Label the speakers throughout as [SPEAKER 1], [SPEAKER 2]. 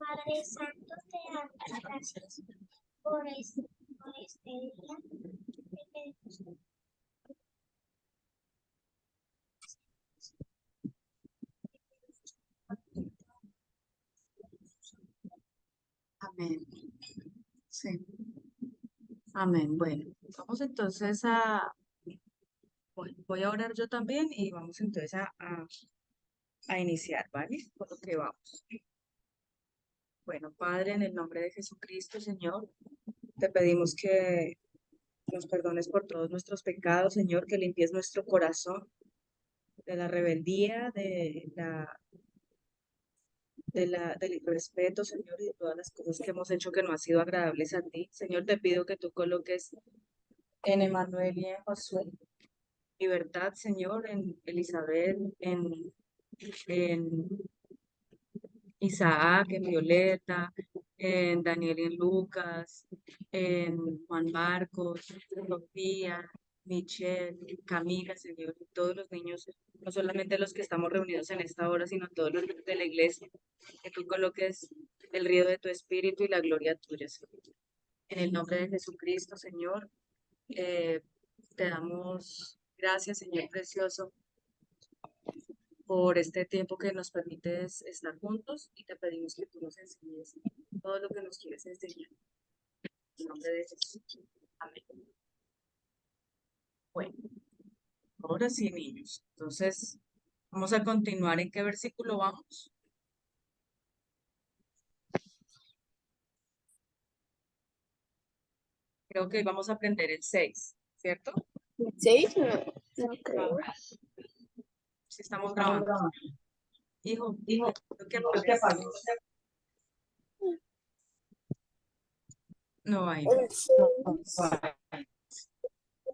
[SPEAKER 1] Padre Santo, te damos gracias por este día. Te pedimos
[SPEAKER 2] Amén. Sí. Amén. Bueno, vamos entonces bueno, voy a orar yo también y vamos entonces a iniciar, ¿vale? Por lo que vamos. Bueno, Padre, en el nombre de Jesucristo, Señor, te pedimos que nos perdones por todos nuestros pecados, Señor, que limpies nuestro corazón de la rebeldía, del irrespeto, Señor, y de todas las cosas que hemos hecho que no han sido agradables a ti. Señor, te pido que tú coloques en Emanuel y en Josué libertad, Señor, en Elizabeth, en Isaac, en Violeta, en Daniel y en Lucas, en Juan Marcos, Sofía, Michelle, Camila, Señor, y todos los niños, no solamente los que estamos reunidos en esta hora, sino todos los de la iglesia, que tú coloques el río de tu espíritu y la gloria tuya, Señor. En el nombre de Jesucristo, Señor, eh, te damos gracias, Señor precioso, por este tiempo que nos permites estar juntos y te pedimos que tú nos enseñes todo lo que nos quieres enseñar. En nombre de Jesús. Amén. Bueno, ahora sí, niños. Entonces, vamos a continuar. ¿En qué versículo vamos? Creo que vamos a aprender el 6, ¿cierto?
[SPEAKER 1] ¿6? No creo.
[SPEAKER 2] Si estamos grabando. Hijo, creo que no hay.
[SPEAKER 1] El 6.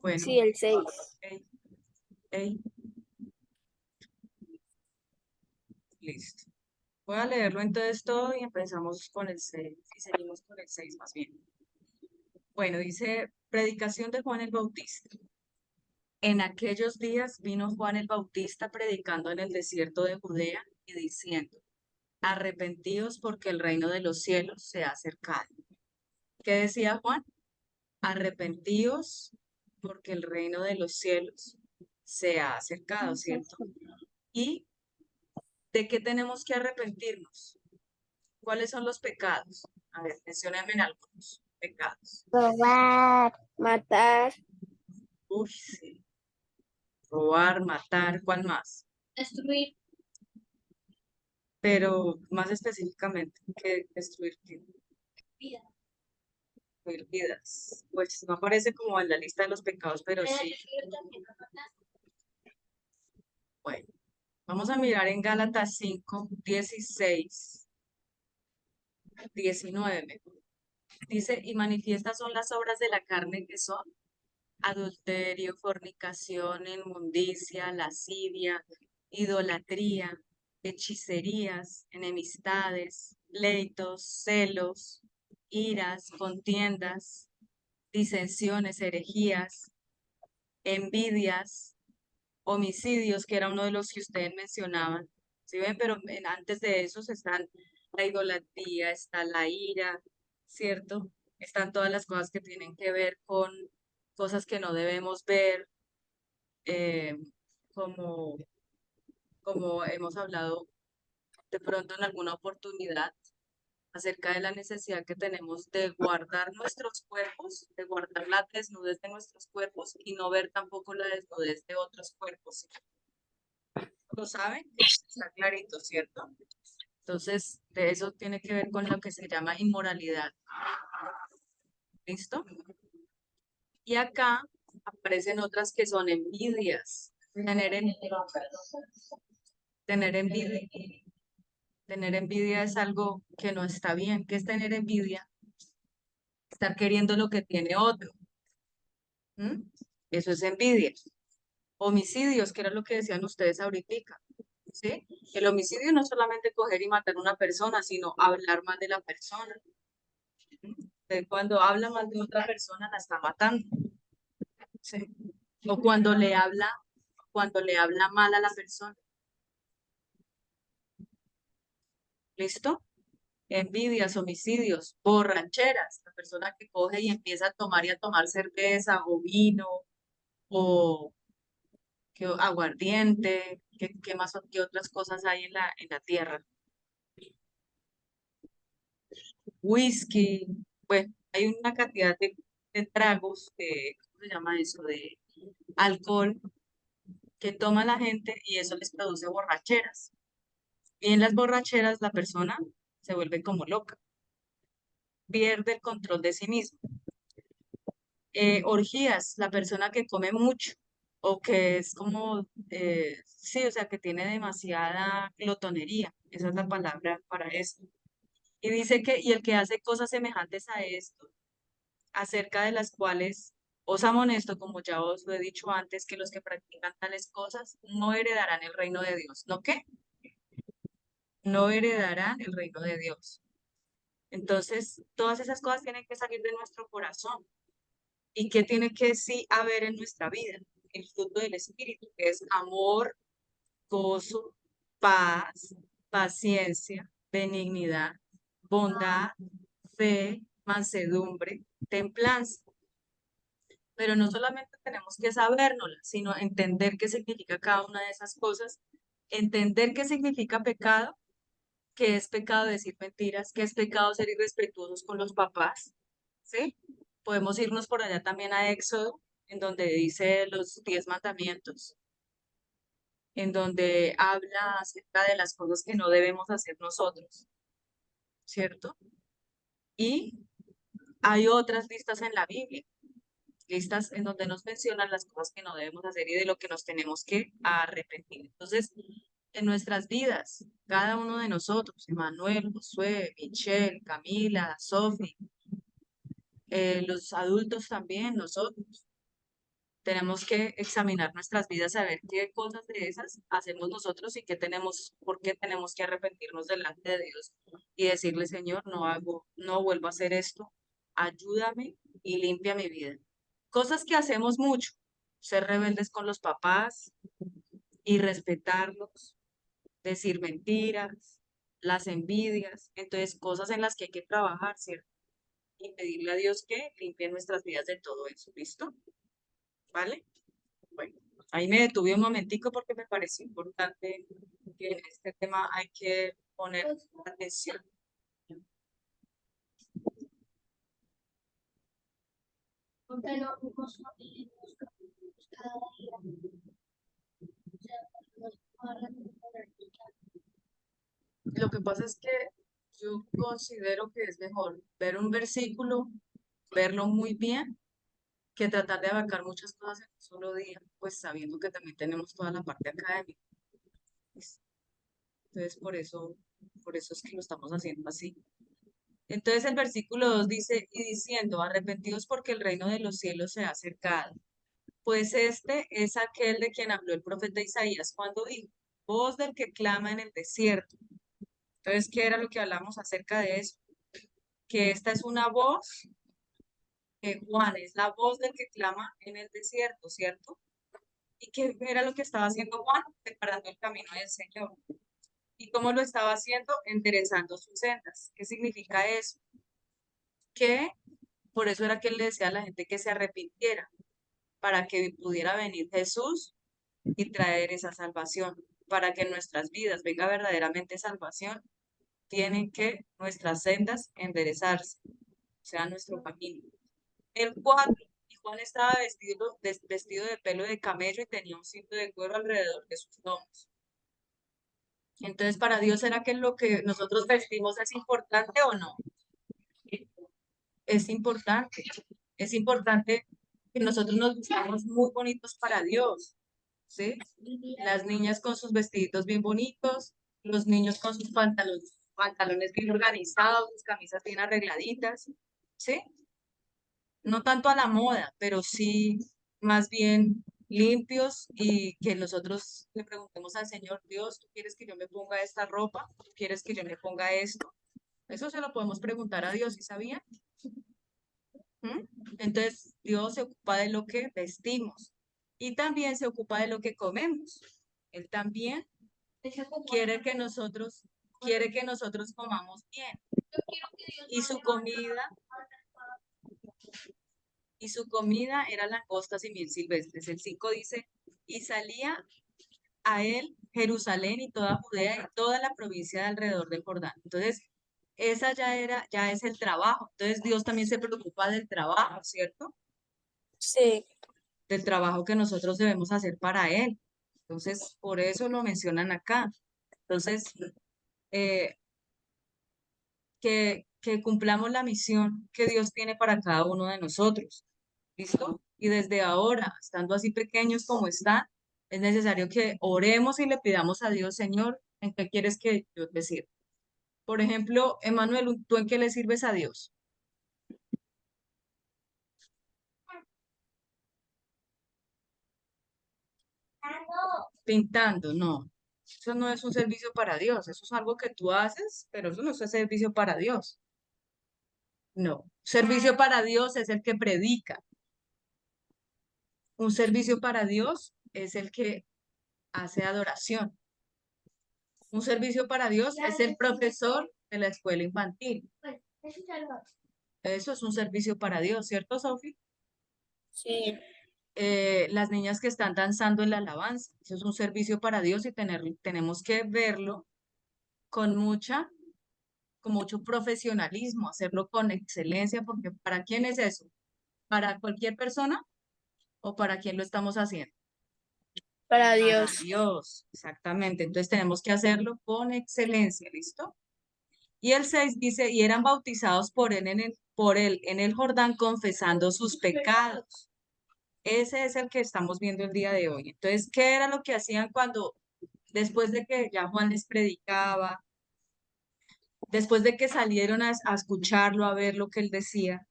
[SPEAKER 2] Bueno,
[SPEAKER 1] Sí, el 6.
[SPEAKER 2] ey, ey, listo. Voy a leerlo entonces todo y empezamos con el 6 y seguimos con el 6 más bien. Bueno, dice, predicación de Juan el Bautista. En aquellos días vino Juan el Bautista predicando en el desierto de Judea y diciendo, arrepentíos porque el reino de los cielos se ha acercado. ¿Qué decía Juan? Arrepentíos porque el reino de los cielos se ha acercado, ¿cierto? ¿Y de qué tenemos que arrepentirnos? ¿Cuáles son los pecados? A ver, menciónenme algunos pecados.
[SPEAKER 1] Robar, matar,
[SPEAKER 2] Uy, sí. Robar, matar, ¿cuál más?
[SPEAKER 1] destruir.
[SPEAKER 2] Pero más específicamente, ¿qué destruir qué?
[SPEAKER 1] Vida.
[SPEAKER 2] Destruir vidas. Pues no aparece como en la lista de los pecados, pero sí. Bueno, vamos a mirar en Gálatas 5, 16, 19 mejor. Dice, y manifiestas son las obras de la carne que son adulterio, fornicación, inmundicia, lascivia, idolatría, hechicerías, enemistades, pleitos, celos, iras, contiendas, disensiones, herejías, envidias, homicidios, que era uno de los que ustedes mencionaban. ¿Sí ven? Pero antes de esos están la idolatría, está la ira, ¿cierto? Están todas las cosas que tienen que ver con cosas que no debemos ver, eh, como, como hemos hablado de pronto en alguna oportunidad acerca de la necesidad que tenemos de guardar nuestros cuerpos, de guardar la desnudez de nuestros cuerpos y no ver tampoco la desnudez de otros cuerpos. ¿Lo saben? Está clarito, ¿cierto? Entonces, de eso tiene que ver con lo que se llama inmoralidad. ¿Listo? Y acá aparecen otras que son envidias. Tener envidia. Tener envidia es algo que no está bien. ¿Qué es tener envidia? Estar queriendo lo que tiene otro. ¿Mm? Eso es envidia. Homicidios, que era lo que decían ustedes ahorita. ¿Sí? El homicidio no es solamente coger y matar a una persona, sino hablar mal de la persona. Usted cuando habla mal de otra persona la está matando. ¿Sí? O cuando le habla mal a la persona. ¿Listo? envidias, homicidios, borracheras, la persona que coge y empieza a tomar y a tomar cerveza o vino o aguardiente, ¿qué más, qué otras cosas hay en la tierra? Whisky, bueno, hay una cantidad de tragos, ¿cómo se llama eso? De alcohol que toma la gente y eso les produce borracheras. Y en las borracheras la persona se vuelve como loca, pierde el control de sí misma. Orgías, la persona que come mucho o que es como, sí, o sea, que tiene demasiada glotonería, esa es la palabra para esto. Y dice que, y el que hace cosas semejantes a esto, acerca de las cuales os amonesto, como ya os lo he dicho antes, que los que practican tales cosas no heredarán el reino de Dios. ¿No qué? No heredarán el reino de Dios. Entonces, todas esas cosas tienen que salir de nuestro corazón. ¿Y qué tiene que sí haber en nuestra vida? El fruto del Espíritu, que es amor, gozo, paz, paciencia, benignidad, bondad, fe, mansedumbre, templanza. Pero no solamente tenemos que sabérnoslas, sino entender qué significa cada una de esas cosas, entender qué significa pecado, que es pecado decir mentiras, que es pecado ser irrespetuosos con los papás, ¿sí? Podemos irnos por allá también a Éxodo, en donde dice los 10 mandamientos, en donde habla acerca de las cosas que no debemos hacer nosotros, ¿cierto? Y hay otras listas en la Biblia, listas en donde nos mencionan las cosas que no debemos hacer y de lo que nos tenemos que arrepentir. Entonces, en nuestras vidas, cada uno de nosotros, Emanuel, Josué, Michelle, Camila, Sophie, los adultos también, nosotros, tenemos que examinar nuestras vidas, a ver qué cosas de esas hacemos nosotros y qué tenemos, por qué tenemos que arrepentirnos delante de Dios y decirle, Señor, no hago, no vuelvo a hacer esto, ayúdame y limpia mi vida. Cosas que hacemos mucho, ser rebeldes con los papás y respetarlos, decir mentiras, las envidias, entonces cosas en las que hay que trabajar, ¿cierto? Y pedirle a Dios que limpie nuestras vidas de todo eso, ¿listo? ¿Vale? Bueno, ahí me detuve un momentico porque me pareció importante que en este tema hay que poner atención.
[SPEAKER 1] Pero unos capítulos cada día, o sea, nos agarran de practicar.
[SPEAKER 2] Lo que pasa es que yo considero que es mejor ver un versículo, verlo muy bien, que tratar de abarcar muchas cosas en un solo día, pues sabiendo que también tenemos toda la parte académica. Pues, entonces, por eso es que lo estamos haciendo así. Entonces el versículo 2 dice, y diciendo, arrepentidos porque el reino de los cielos se ha acercado. Pues este es aquel de quien habló el profeta Isaías cuando dijo, voz del que clama en el desierto. Entonces, ¿qué era lo que hablamos acerca de eso? Que esta es una voz, que Juan es la voz del que clama en el desierto, ¿cierto? ¿Y qué era lo que estaba haciendo Juan? Preparando el camino del Señor. ¿Y cómo lo estaba haciendo? Enderezando sus sendas. ¿Qué significa eso? Que por eso era que él le decía a la gente que se arrepintiera, para que pudiera venir Jesús y traer esa salvación. Para que en nuestras vidas venga verdaderamente salvación, tienen que nuestras sendas enderezarse, o sea, nuestro camino. El 4, y Juan estaba vestido de pelo de camello y tenía un cinto de cuero alrededor de sus lomos. Entonces, para Dios, ¿será que lo que nosotros vestimos es importante o no? Es importante. Es importante que nosotros nos vistamos muy bonitos para Dios, ¿sí? Las niñas con sus vestiditos bien bonitos, los niños con sus pantalones bien organizados, sus camisas bien arregladitas, ¿sí? No tanto a la moda, pero sí más bien limpios y que nosotros le preguntemos al Señor, Dios, ¿tú quieres que yo me ponga esta ropa? ¿Tú quieres que yo me ponga esto? Eso se lo podemos preguntar a Dios, ¿sí sabía? ¿Mm? Entonces, Dios se ocupa de lo que vestimos y también se ocupa de lo que comemos. Él también quiere que nosotros quiere que nosotros comamos bien. Y su comida, era langostas y miel silvestres. El 5 dice, y salía a él Jerusalén y toda Judea y toda la provincia de alrededor del Jordán. Entonces, esa ya es el trabajo. Entonces, Dios también se preocupa del trabajo, ¿cierto?
[SPEAKER 3] Sí.
[SPEAKER 2] Del trabajo que nosotros debemos hacer para Él. Entonces, por eso lo mencionan acá. Entonces, eh, que cumplamos la misión que Dios tiene para cada uno de nosotros. ¿Listo? Y desde ahora, estando así pequeños como están, es necesario que oremos y le pidamos a Dios, Señor, ¿en qué quieres que yo te sirva? Por ejemplo, Emanuel, ¿tú en qué le sirves a Dios? Pintando, no. Eso no es un servicio para Dios, eso es algo que tú haces, pero eso no es un servicio para Dios. No. Servicio para Dios es el que predica. Un servicio para Dios es el que hace adoración. Un servicio para Dios es el profesor de la escuela infantil. Eso es un servicio para Dios, ¿cierto, Sofi?
[SPEAKER 3] Sí.
[SPEAKER 2] Las niñas que están danzando en la alabanza, eso es un servicio para Dios y tenemos que verlo con mucho profesionalismo, hacerlo con excelencia, porque ¿para quién es eso? ¿Para cualquier persona o para quién lo estamos haciendo?
[SPEAKER 3] Para
[SPEAKER 2] Para
[SPEAKER 3] Dios.
[SPEAKER 2] Dios, exactamente. Entonces tenemos que hacerlo con excelencia, ¿listo? Y el 6 dice, y eran bautizados por él en el Jordán confesando sus pecados. Ese es el que estamos viendo el día de hoy. Entonces, ¿qué era lo que hacían después de que ya Juan les predicaba, después de que salieron a escucharlo, a ver lo que él decía?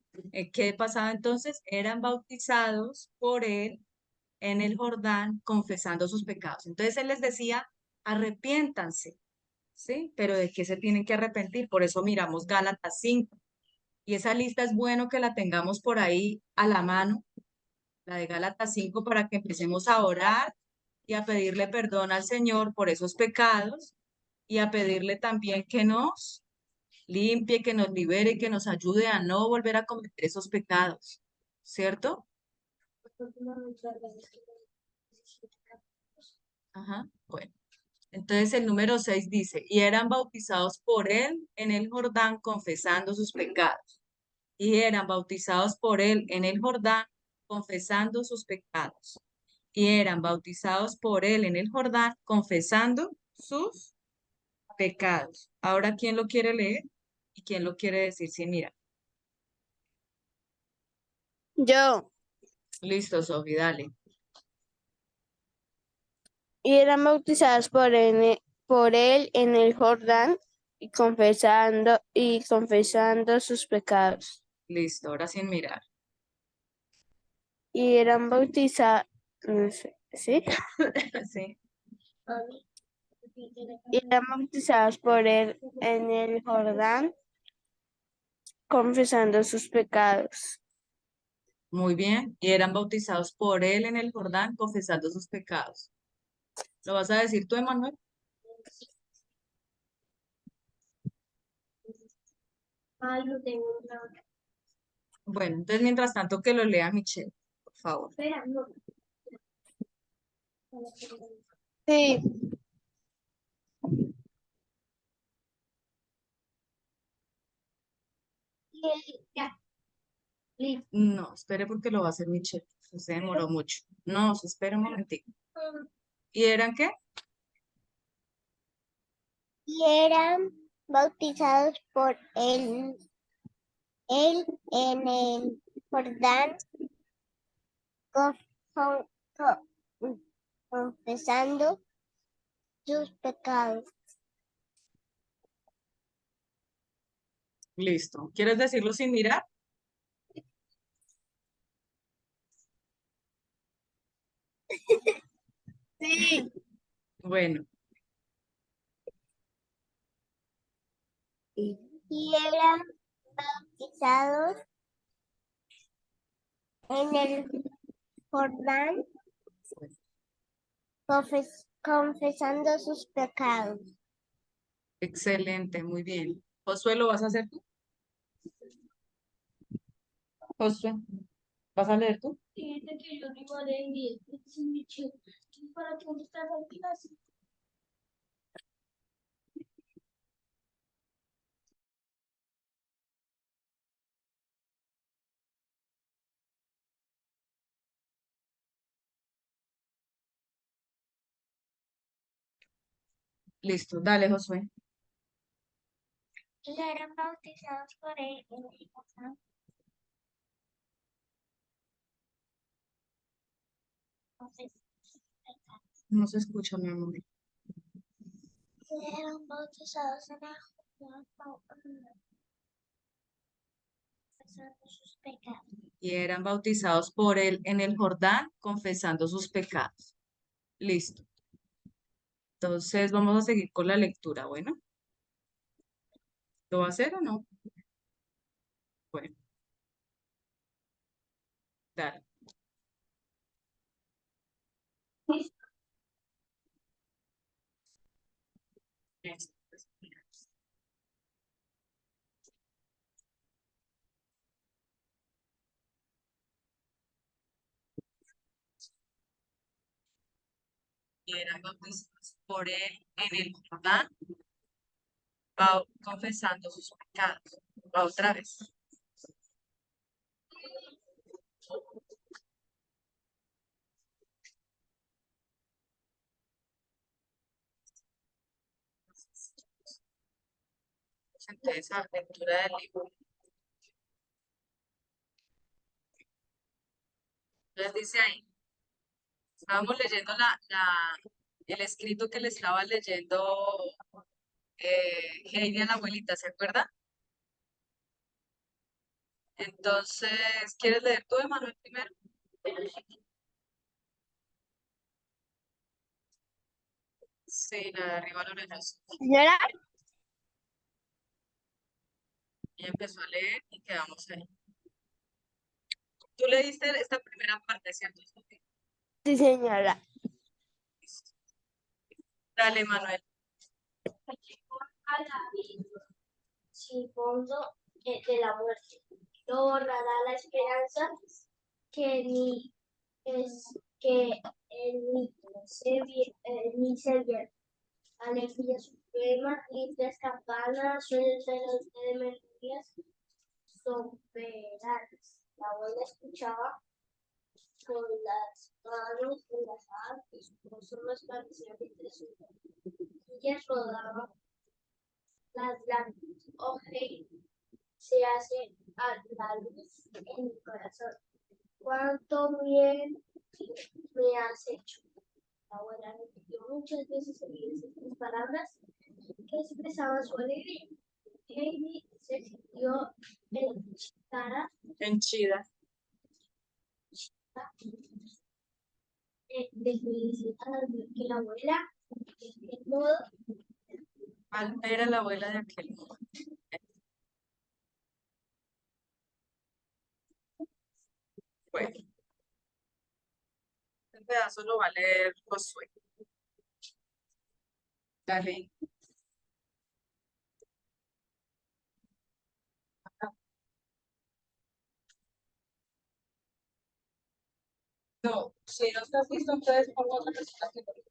[SPEAKER 2] ¿Qué pasaba entonces? Eran bautizados por él en el Jordán confesando sus pecados. Entonces él les decía, arrepiéntanse, ¿sí? Pero ¿de qué se tienen que arrepentir? Por eso miramos Gálatas 5. Y esa lista es bueno que la tengamos por ahí a la mano, la de Gálatas 5, para que empecemos a orar y a pedirle perdón al Señor por esos pecados y a pedirle también que nos limpie, que nos libere y que nos ayude a no volver a cometer esos pecados, ¿cierto? Ajá, bueno. Entonces el número 6 dice, y eran bautizados por él en el Jordán confesando sus pecados. Y eran bautizados por él en el Jordán confesando sus pecados. Y eran bautizados por él en el Jordán confesando sus pecados. Ahora, ¿quién lo quiere leer? ¿Y quién lo quiere decir? Sí, mira.
[SPEAKER 3] Yo.
[SPEAKER 2] Listo, Sofi, dale.
[SPEAKER 3] Y eran bautizados por él en el Jordán y confesando sus pecados.
[SPEAKER 2] Listo, ahora sin mirar.
[SPEAKER 3] Y eran bautizados, no sé, ¿sí?
[SPEAKER 2] Sí.
[SPEAKER 3] Y eran bautizados por él en el Jordán, confesando sus pecados.
[SPEAKER 2] Muy bien. Y eran bautizados por él en el Jordán confesando sus pecados. ¿Lo vas a decir tú, Emanuel? Bueno, entonces mientras tanto que lo lea Michelle, por favor.
[SPEAKER 3] Sí.
[SPEAKER 2] No, espere porque lo va a hacer Michelle. Eso se demoró mucho. No, se espera un momentico. ¿Y eran qué?
[SPEAKER 1] Y eran bautizados por él en el Jordán, con- confesando sus pecados.
[SPEAKER 2] Listo. ¿Quieres decirlo sin mirar?
[SPEAKER 3] Sí.
[SPEAKER 2] Bueno,
[SPEAKER 1] Y eran bautizados en el Jordán, confesando sus pecados.
[SPEAKER 2] Excelente, muy bien. Josué, ¿lo vas a hacer tú? Josué, ¿vas a leer tú?
[SPEAKER 1] Fíjate que yo digo de 10, es muy chido. Para que usted así.
[SPEAKER 2] Listo, dale, Josué.
[SPEAKER 1] Y eran bautizados por él en el Jordán. Entonces,
[SPEAKER 2] No se escucha, mi amor.
[SPEAKER 1] y eran bautizados en el Jordán, confesando sus pecados.
[SPEAKER 2] Y eran bautizados por él en el Jordán, confesando sus pecados. Listo. Entonces vamos a seguir con la lectura. Bueno, ¿lo va a hacer o no? Bueno, dale. Listo. Y eran bautizados por él en el Jordán, confesando sus pecados. Va otra vez. Entonces, la lectura del libro. Entonces dice ahí, estábamos leyendo el escrito que le estaba leyendo Heidi a la abuelita, ¿se acuerda? Entonces, ¿quieres leer tú, Emanuel, primero? Sí, la de arriba lo leyó.
[SPEAKER 3] Señora,
[SPEAKER 2] Y empezó a leer y quedamos ahí. Tú leíste esta primera parte, ¿cierto?
[SPEAKER 3] sí, señora.
[SPEAKER 2] Dale, Manuel.
[SPEAKER 1] A la vida sin fondo de la muerte. No borrará la esperanza que ni es que ni se viera. Alegría suprema, lindas campanas, sueños de melodías soberanas. La abuela escuchaba con las manos enlazadas y sus ojos resplandecían entre sus mejillas rodaban las lágrimas. Oh, hey, se hace a la luz en mi corazón. Cuánto bien me has hecho. La abuela repitió muchas veces seguidas estas palabras que expresaban su alegría. Heidi se sintió encantada
[SPEAKER 2] Henchida.
[SPEAKER 1] de felicidad al ver que la abuela, de aquel modo,
[SPEAKER 2] Al ver a la abuela de aquel modo. Bueno, este pedazo lo va a leer Josué. Dale. No, si no estás listo, entonces pongo otra persona que lo lea.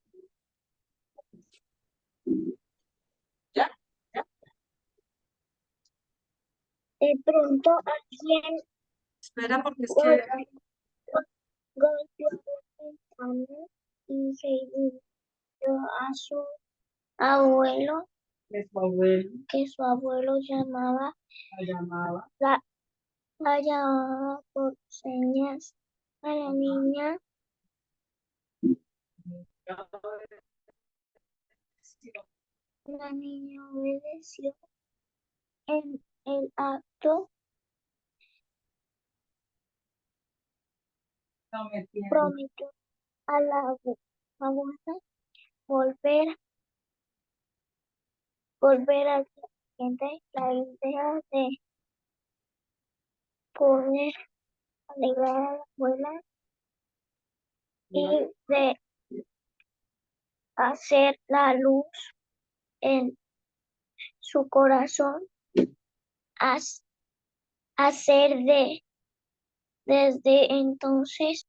[SPEAKER 2] ¿Ya? ¿Ya?
[SPEAKER 1] de pronto alguien
[SPEAKER 2] Espera, porque es que
[SPEAKER 1] golpeó la ventana y se dirigió a su abuelo,
[SPEAKER 2] de su abuelo
[SPEAKER 1] que su abuelo llamaba,
[SPEAKER 2] la llamaba.
[SPEAKER 1] la llamaba por señas a la niña. La niña obedeció en el acto, prometió a la abuela volver, volver al día siguiente. La idea de poder alegrar a la abuela y de hacer la luz en su corazón a, a ser desde entonces.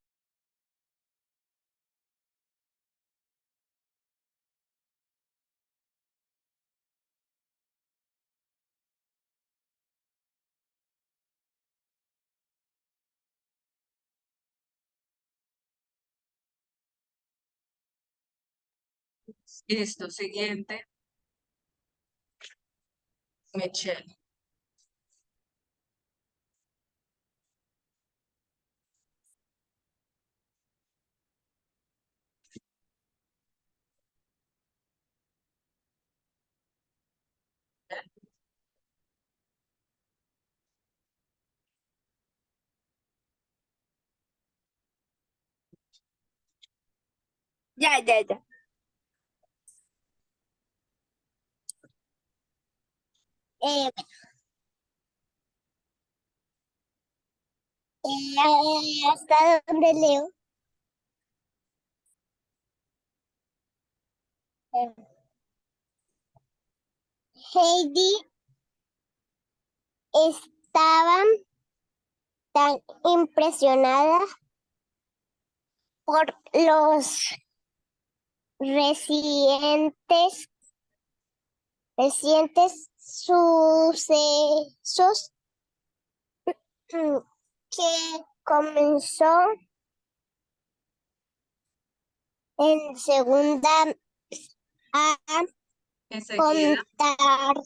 [SPEAKER 2] Listo, siguiente, Michelle.
[SPEAKER 3] Ya, ya, ya.
[SPEAKER 1] Eh, ¿Hasta dónde leo? Eh, Heidi estaba tan impresionada por los recientes, recientes sucesos que comenzó en segunda a
[SPEAKER 2] Enseguida,
[SPEAKER 1] contar,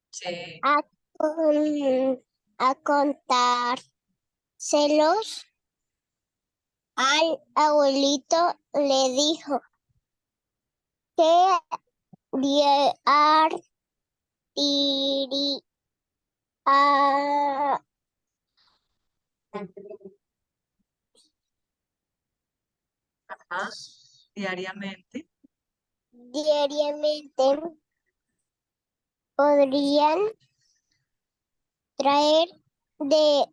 [SPEAKER 2] sí,
[SPEAKER 1] a, a contárselos al abuelito, le dijo que iría
[SPEAKER 2] ajá, diariamente.
[SPEAKER 1] diariamente podrían traer de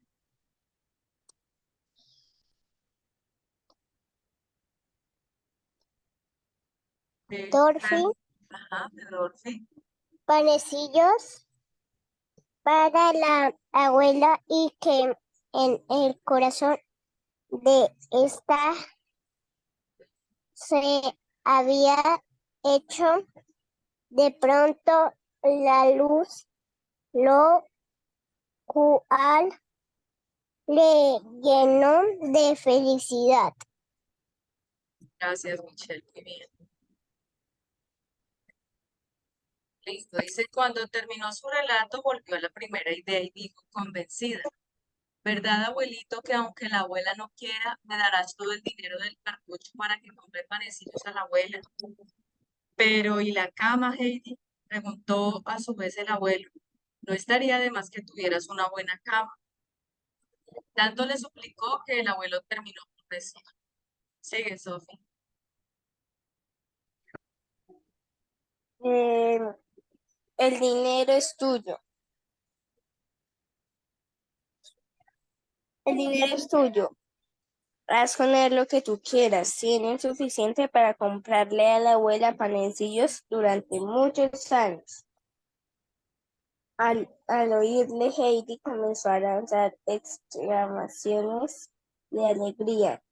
[SPEAKER 1] Dorothy
[SPEAKER 2] Ajá, de Dolphy.
[SPEAKER 1] panecillos para la abuela y que en el corazón de esta se había hecho de pronto la luz, lo cual le llenó de felicidad.
[SPEAKER 2] Gracias, Michelle, muy bien. Listo, dice, cuando terminó su relato, volvió a la primera idea y dijo, convencida, ¿verdad, abuelito, que aunque la abuela no quiera, me darás todo el dinero del cartucho para que compre panecillos a la abuela? Pero, ¿y la cama, Heidi? Preguntó a su vez el abuelo. No estaría de más que tuvieras una buena cama. Tanto le suplicó que el abuelo terminó por decir. Sigue, Sophie.
[SPEAKER 3] Eh, el dinero es tuyo. El dinero es tuyo. Haz con él lo que tú quieras. Tienes suficiente para comprarle a la abuela panecillos durante muchos años. Al oírle, Heidi comenzó a lanzar exclamaciones de alegría.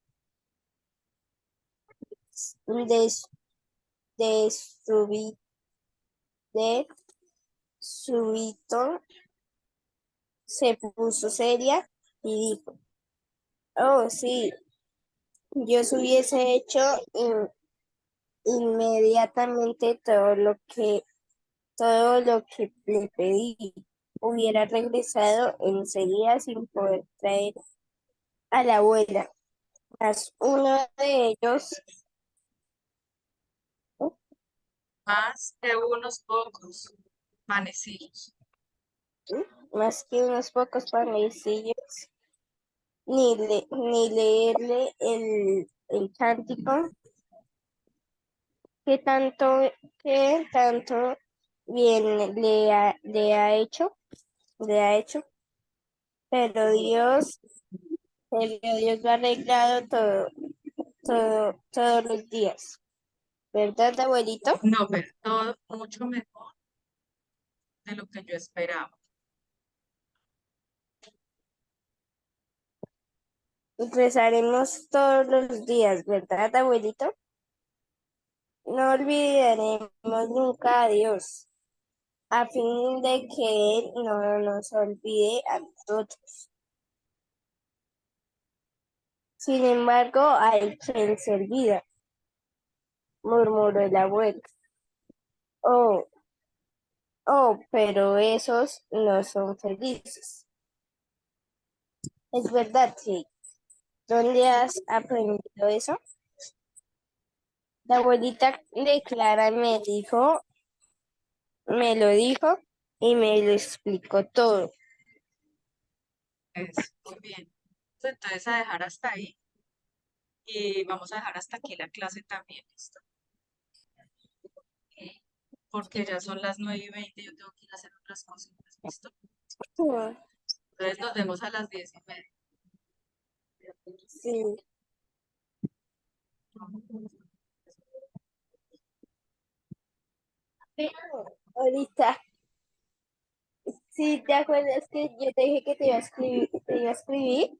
[SPEAKER 3] De, de, súbi- de súbito se puso seria y dijo, oh, sí, yo se hubiese hecho inmediatamente todo lo que le pedí. Hubiera regresado enseguida sin poder traer a la abuela. Mas uno de ellos,
[SPEAKER 2] Más que unos pocos panecillos.
[SPEAKER 3] más que unos pocos panecillos, ni leerle el cántico que tanto bien le ha hecho, pero Dios lo ha arreglado todos los días. ¿verdad, abuelito?
[SPEAKER 2] No, pero todo mucho mejor de lo que yo esperaba.
[SPEAKER 3] Rezaremos todos los días, ¿verdad, abuelito? No olvidaremos nunca a Dios, a fin de que Él no nos olvide a nosotros. Sin embargo, hay quien se olvida, murmuró el abuelo. Oh, oh, pero esos no son felices. Es verdad, sí. ¿Dónde has aprendido eso? La abuelita de Clara me lo dijo y me lo explicó todo.
[SPEAKER 2] Es muy bien. Entonces a dejar hasta ahí y vamos a dejar hasta aquí la clase también, ¿listo? Porque ya son las 9:20, yo tengo que ir a hacer otras cositas, ¿listo? Entonces nos vemos a las 10:30.
[SPEAKER 3] Sí, ahorita. Sí, ¿te acuerdas que yo te dije que te iba a escribir?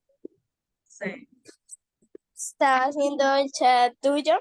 [SPEAKER 2] Sí,
[SPEAKER 3] Estaba haciendo el chat tuyo